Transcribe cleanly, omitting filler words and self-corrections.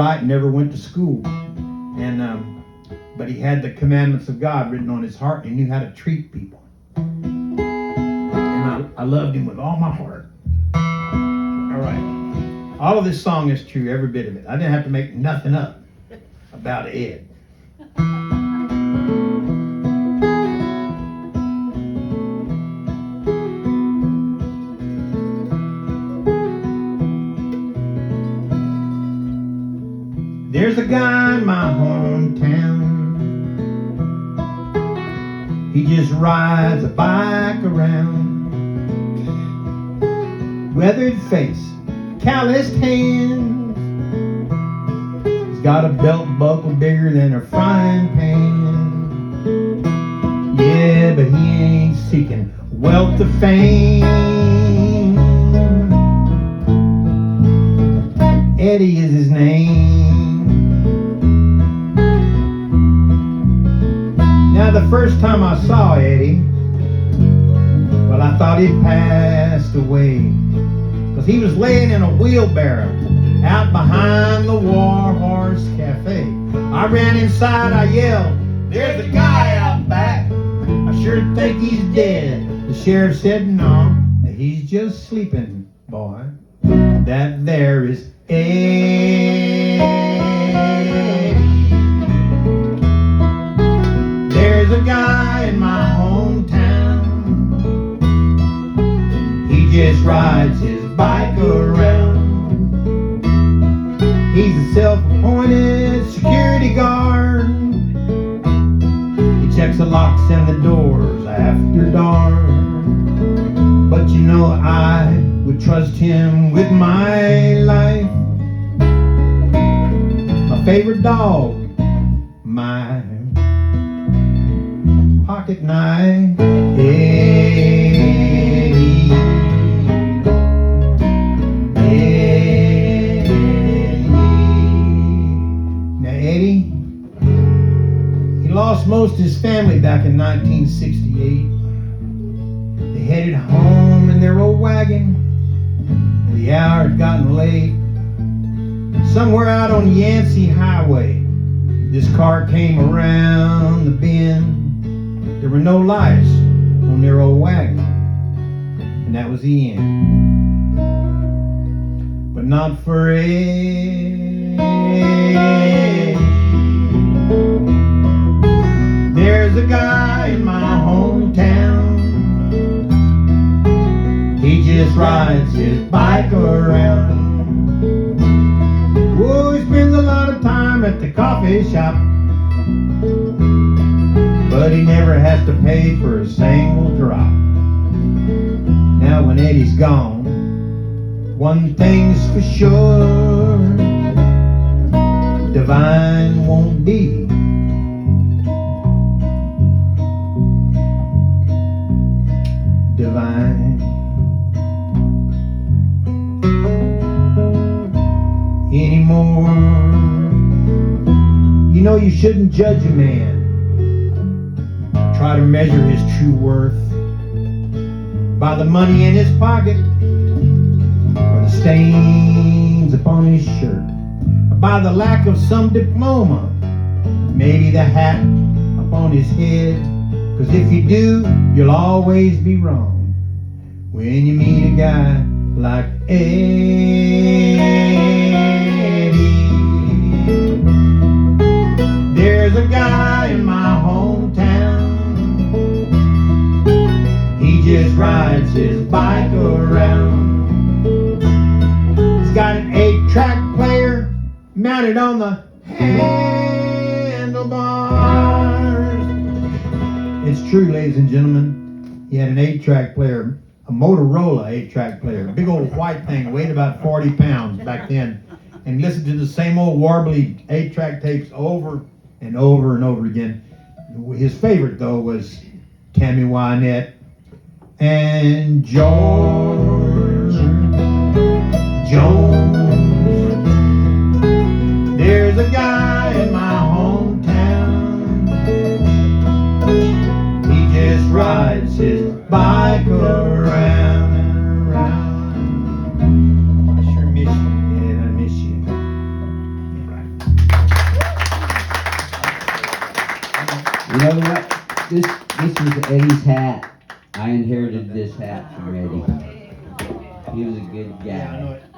right, never went to school, and but he had the commandments of God written on his heart, and he knew how to treat people. And I loved him with all my heart. All right, all of this song is true, every bit of it. I didn't have to make nothing up about Ed. There's a guy in my hometown. He just rides a bike around. Weathered face, calloused hands. He's got a belt buckle bigger than a frying pan. Yeah, but he ain't seeking wealth or fame. Eddie is his name. Now the first time I saw Eddie, well, I thought he'd passed away, 'cause he was laying in a wheelbarrow out behind the War Horse Cafe. I ran inside, I yelled, "There's a guy out back. I sure think he's dead." The sheriff said, "No, he's just sleeping, boy. That there is Eddie. There's a guy in my hometown. He just rides his bike around. He's a self-appointed security guard. He checks the locks and the doors after dark. But you know, I would trust him with my life. My favorite dog, my pocket knife. Eddie, Eddie. Now Eddie, he lost most of his family back in 1968. They headed home in their old wagon, and the hour had gotten late. Somewhere out on Yancey Highway, this car came around the bend. There were no lights on their old wagon, and that was the end. But not for Eddie. There's a guy in my hometown. He just rides his bike around. Oh, he spends a lot of time at the coffee shop, but he never has to pay for a single drop. Now when Eddie's gone, one thing's for sure, divine won't be. Divine anymore. You know, you shouldn't judge a man, try to measure his true worth by the money in his pocket, or the stains upon his shirt, or by the lack of some diploma, maybe the hat upon his head. 'Cause if you do, you'll always be wrong when you meet a guy like Eddie. There's a guy in my hometown. He just rides his bike around. He's got an 8-track player mounted on the handlebars. It's true, ladies and gentlemen. He had an 8-track player, a Motorola 8-track player, a big old white thing, weighed about 40 pounds back then, and listened to the same old warbly 8-track tapes over and over and over again. His favorite, though, was Tammy Wynette and George Jones. There's a guy in my hometown. He just rides his bike around and around. I sure miss you, man. I miss you. You know what? This was Eddie's hat. I inherited this hat from Eddie. He was a good guy. Yeah, I know it.